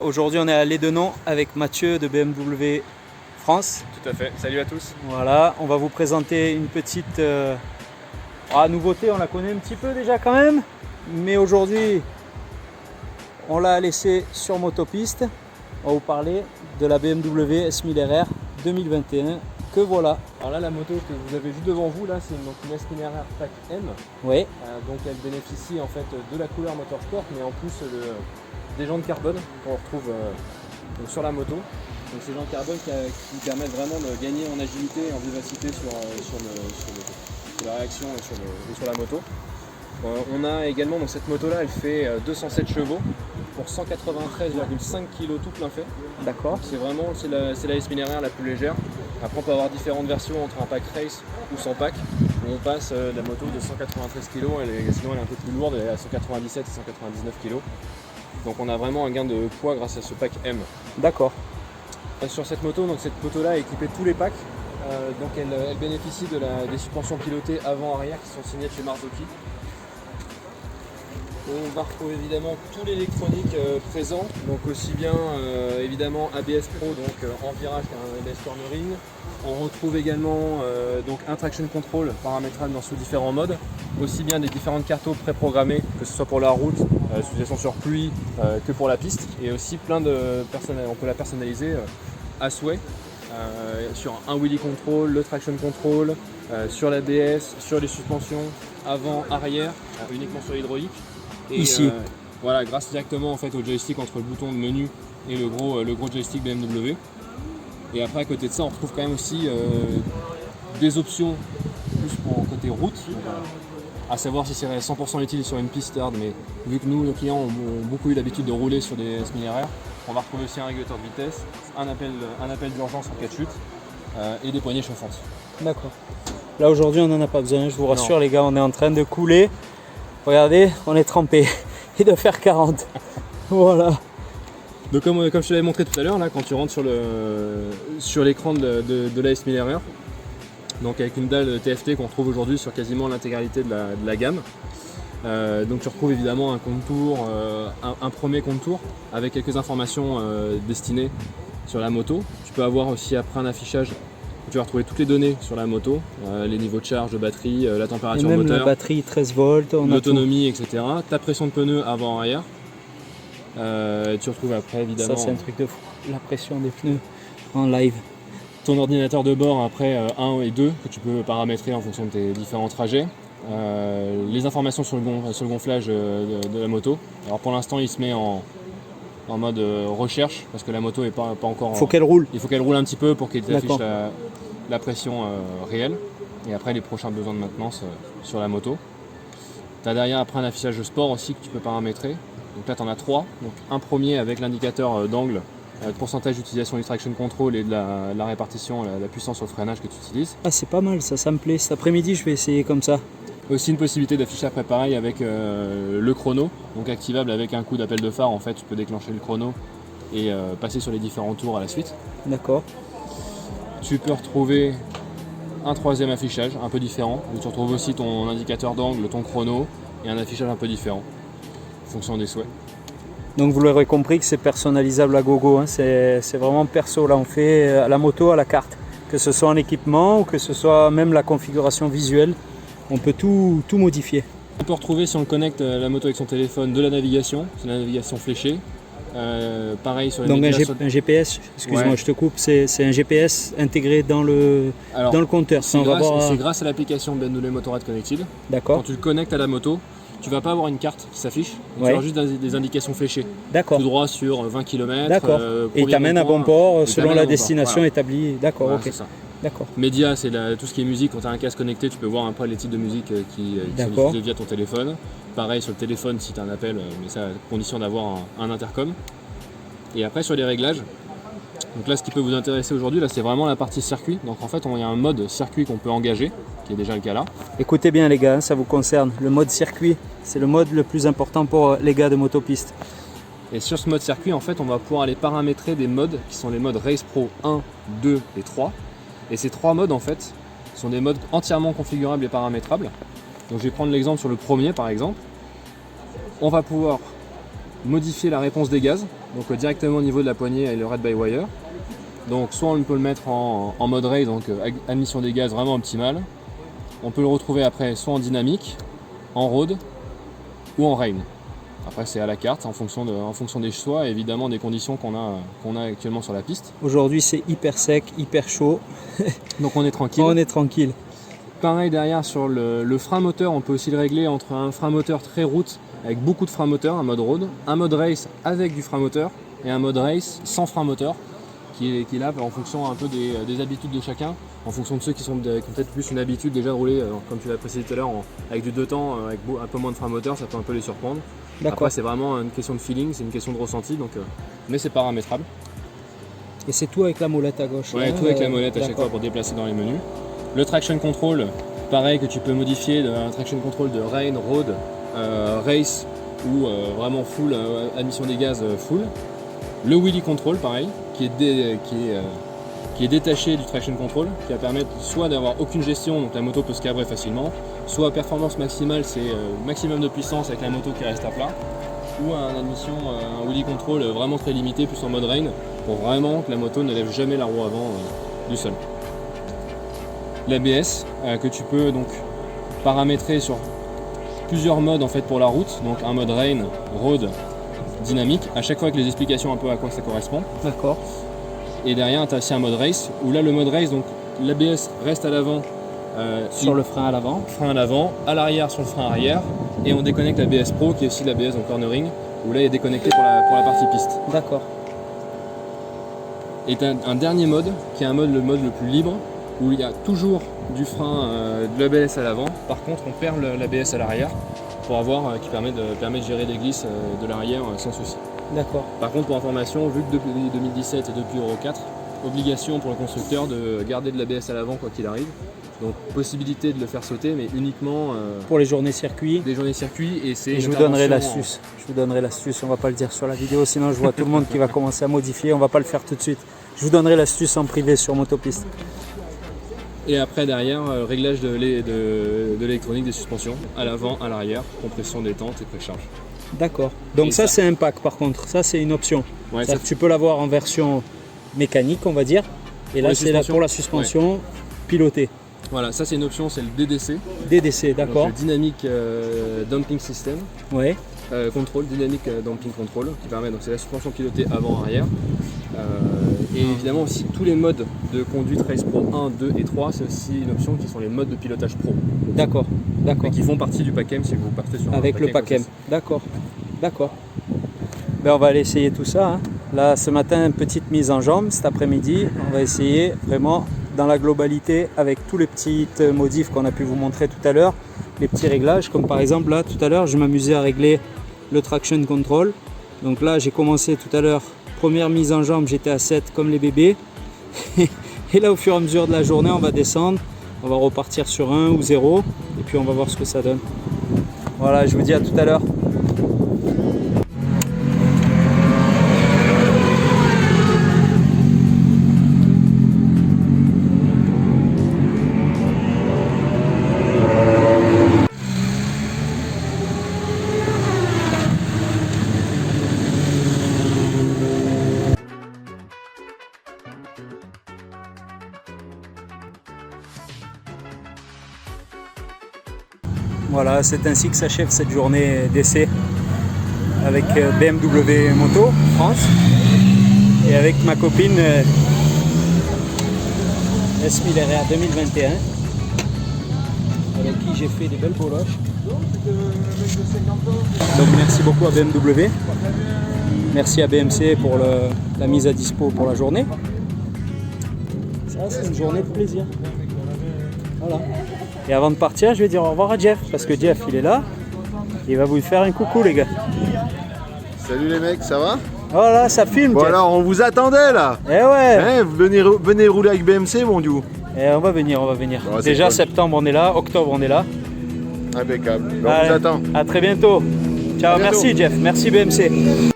Aujourd'hui, on est à Lédenon avec Mathieu de BMW France. Tout à fait, salut à tous. Voilà, on va vous présenter une petite nouveauté, on la connaît un petit peu déjà quand même, mais aujourd'hui, on l'a laissé sur motopiste. On va vous parler de la BMW S1000RR 2021, que voilà. Alors là, la moto que vous avez juste devant vous, là, c'est une S1000RR Pack M. Oui. Donc elle bénéficie en fait de la couleur motorsport, mais en plus des jantes carbone qu'on retrouve sur la moto. Donc ces jantes carbone qui permettent vraiment de gagner en agilité et en vivacité sur la réaction et sur la moto. On a également, donc cette moto là, elle fait 207 chevaux pour 193,5 kg tout plein fait. D'accord. C'est la S1000RR la plus légère. Après on peut avoir différentes versions entre un pack race ou sans pack. Où on passe la moto de 193 kg, sinon elle est un peu plus lourde, elle est à 197 et 199 kg. Donc on a vraiment un gain de poids grâce à ce pack M. D'accord. Sur cette moto, là est équipée de tous les packs. Donc elle bénéficie des suspensions pilotées avant-arrière qui sont signées de chez Marzocchi. On va retrouver évidemment tout l'électronique présent, donc aussi bien évidemment ABS Pro en virage qu'un ABS cornering. On retrouve également donc un traction control paramétrable sous différents modes, aussi bien des différentes cartes préprogrammées, que ce soit pour la route, utilisation sur pluie, que pour la piste, et aussi on peut la personnaliser à souhait sur un wheelie control, le traction control, sur l'ABS, sur les suspensions avant, arrière, uniquement sur l'hydraulique. Et ici. Voilà, grâce directement en fait au joystick entre le bouton de menu et le gros joystick BMW. Et après à côté de ça, on retrouve quand même aussi des options plus pour côté route, à savoir si c'est 100% utile sur une piste hard, mais vu que nous, nos clients ont beaucoup eu l'habitude de rouler sur des S1000RR, on va retrouver aussi un régulateur de vitesse, un appel d'urgence en cas de chute et des poignées chauffantes. D'accord. Là aujourd'hui, on n'en a pas besoin, je vous rassure les gars, on est en train de couler. Regardez, on est trempé. Il doit faire 40. Voilà. Donc comme je te l'avais montré tout à l'heure, là, quand tu rentres sur l'écran de la S1000RR, donc avec une dalle TFT qu'on retrouve aujourd'hui sur quasiment l'intégralité de la gamme. Donc tu retrouves évidemment un contour, un premier contour avec quelques informations destinées sur la moto. Tu peux avoir aussi après un affichage. Tu vas retrouver toutes les données sur la moto, les niveaux de charge, de batterie, la température et même moteur, la batterie 13 volts, l'autonomie, etc. Ta pression de pneu avant-arrière. Tu retrouves après évidemment. Ça c'est un truc de fou, la pression des pneus en live. Ton ordinateur de bord après 1 et 2 que tu peux paramétrer en fonction de tes différents trajets. Les informations sur le gonflage de la moto. Alors pour l'instant il se met en mode recherche parce que la moto n'est pas encore. Faut qu'elle roule. Il faut qu'elle roule un petit peu pour qu'elle t'affiche la pression réelle. Et après les prochains besoins de maintenance sur la moto. Tu as derrière après un affichage sport aussi que tu peux paramétrer. Donc là tu en as 3. Donc un premier avec l'indicateur d'angle, le pourcentage d'utilisation du traction control et de la répartition, la puissance sur le freinage que tu utilises. Ah c'est pas mal ça me plaît. Cet après-midi je vais essayer comme ça. Aussi une possibilité d'afficher après pareil avec le chrono, donc activable avec un coup d'appel de phare. En fait tu peux déclencher le chrono et passer sur les différents tours à la suite. D'accord. Tu peux retrouver un troisième affichage un peu différent, où tu retrouves aussi ton indicateur d'angle, ton chrono et un affichage un peu différent en fonction des souhaits. Donc vous l'aurez compris que c'est personnalisable à gogo, hein. C'est vraiment perso, là on fait la moto à la carte, que ce soit en équipement ou que ce soit même la configuration visuelle, on peut tout modifier. On peut retrouver si on connecte la moto avec son téléphone de la navigation, c'est la navigation fléchée. Pareil sur les donc médias, un GPS, excuse-moi je te coupe, c'est un GPS intégré dans le compteur. C'est grâce à l'application BMW Motorrad Connected. D'accord. Quand tu le connectes à la moto, tu vas pas avoir une carte qui s'affiche, tu vas avoir juste des indications fléchées. D'accord. Tout droit sur 20 km. D'accord. Et il t'amène à bon port selon la destination établie. D'accord, voilà, ok. c'est ça. D'accord. Média, c'est tout ce qui est musique. Quand tu as un casque connecté, tu peux voir un peu les types de musique qui sont diffusés via ton téléphone. Pareil sur le téléphone si tu as un appel, mais ça à condition d'avoir un intercom. Et après sur les réglages, donc là ce qui peut vous intéresser aujourd'hui, là c'est vraiment la partie circuit. Donc en fait il y a un mode circuit qu'on peut engager, qui est déjà le cas là. Écoutez bien les gars, ça vous concerne. Le mode circuit, c'est le mode le plus important pour les gars de motopiste. Et sur ce mode circuit, en fait, on va pouvoir aller paramétrer des modes qui sont les modes Race Pro 1, 2 et 3. Et ces 3 modes, en fait, sont des modes entièrement configurables et paramétrables. Donc je vais prendre l'exemple sur le premier, par exemple. On va pouvoir modifier la réponse des gaz. donc directement au niveau de la poignée avec le Red by Wire. Donc soit on peut le mettre en mode race, donc admission des gaz vraiment optimale. On peut le retrouver après soit en dynamique, en road ou en rain. Après c'est à la carte en fonction des choix et évidemment des conditions qu'on a actuellement sur la piste. Aujourd'hui c'est hyper sec, hyper chaud. Donc on est tranquille. On est tranquille. Pareil derrière sur le frein moteur, on peut aussi le régler entre un frein moteur très route avec beaucoup de frein moteur, un mode road, un mode race avec du frein moteur et un mode race sans frein moteur qui est là en fonction un peu des habitudes de chacun, en fonction de ceux qui ont peut-être plus une habitude déjà de rouler, comme tu l'as précisé tout à l'heure, avec du 2 temps, avec un peu moins de frein moteur, ça peut un peu les surprendre. Après c'est vraiment une question de feeling, c'est une question de ressenti, donc, mais c'est paramétrable. Et c'est tout avec la molette à gauche. Ouais, tout avec la molette à chaque fois pour déplacer dans les menus. Le traction control, pareil que tu peux modifier d'un traction control de rain, road, race ou vraiment full, admission des gaz full. Le wheelie control, pareil, qui est détaché du traction control, qui va permettre soit d'avoir aucune gestion, donc la moto peut se cabrer facilement, soit performance maximale, c'est maximum de puissance avec la moto qui reste à plat, ou un wheelie control vraiment très limité, plus en mode rain, pour vraiment que la moto ne lève jamais la roue avant du sol. L'ABS que tu peux donc paramétrer sur plusieurs modes en fait pour la route, donc un mode rain, road, dynamique, à chaque fois avec les explications un peu à quoi ça correspond. D'accord. Et derrière tu as aussi un mode race, où là le mode race, donc l'ABS reste à l'avant. Sur le frein à l'avant. Frein à l'avant, à l'arrière sur le frein arrière, et on déconnecte l'ABS Pro qui est aussi l'ABS en cornering, où là il est déconnecté pour la partie piste. D'accord. Et tu as un dernier mode, qui est le mode le plus libre, où il y a toujours du frein, de l'ABS à l'avant, par contre on perd l'ABS à l'arrière, pour avoir, qui permet de gérer les glisses de l'arrière sans souci. D'accord. Par contre pour information, vu que depuis 2017 et depuis Euro 4, obligation pour le constructeur de garder de l'ABS à l'avant quoi qu'il arrive. Donc possibilité de le faire sauter, mais uniquement pour les journées circuit. Des journées circuit et c'est. Et je vous donnerai l'astuce. Je vous donnerai l'astuce. On va pas le dire sur la vidéo, sinon je vois tout le monde qui va commencer à modifier. On va pas le faire tout de suite. Je vous donnerai l'astuce en privé sur Motopiste. Et après derrière, réglage de l'électronique des suspensions, à l'avant, à l'arrière, compression détente et précharge. D'accord. Donc et ça c'est un pack par contre. Ça c'est une option. Ouais, ça, tu peux l'avoir en version mécanique, on va dire. Et là c'est là pour la suspension pilotée. Voilà, ça c'est une option, c'est le DDC. DDC, d'accord. Le Dynamic Damping System. Ouais. Contrôle, Dynamic Damping Control, qui permet, donc c'est la suspension pilotée avant-arrière. Et évidemment aussi tous les modes de conduite Race Pro 1, 2 et 3, c'est aussi une option qui sont les modes de pilotage pro. D'accord, d'accord. Et qui font partie du PACM si vous partez sur avec le PACM. D'accord, d'accord. Ben, on va aller essayer tout ça. Hein. Là, ce matin, une petite mise en jambe. Cet après-midi, on va essayer vraiment dans la globalité avec tous les petites modifs qu'on a pu vous montrer tout à l'heure, les petits réglages, comme par exemple là, tout à l'heure, je m'amusais à régler le traction control. Donc là, j'ai commencé tout à l'heure, première mise en jambe, j'étais à 7 comme les bébés. Et là, au fur et à mesure de la journée, on va descendre, on va repartir sur 1 ou 0, et puis on va voir ce que ça donne. Voilà, je vous dis à tout à l'heure. Voilà, c'est ainsi que s'achève cette journée d'essai avec BMW Moto France et avec ma copine S1000RR 2021 avec qui j'ai fait des belles boloches. Donc merci beaucoup à BMW, merci à BMC pour la mise à dispo pour la journée. Ça c'est une journée de plaisir. Voilà. Et avant de partir, je vais dire au revoir à Jeff, parce que Jeff, il est là. Il va vous faire un coucou, les gars. Salut les mecs, ça va? Voilà, ça filme, bon, Jeff. Alors, on vous attendait, là. Eh ouais. Venez rouler avec BMC, mon dieu. Et on va venir, on va venir. Bon, déjà, cool. Septembre, on est là. Octobre, on est là. Impeccable. On vous attend. À très bientôt. Ciao, merci, Jeff. Merci, BMC.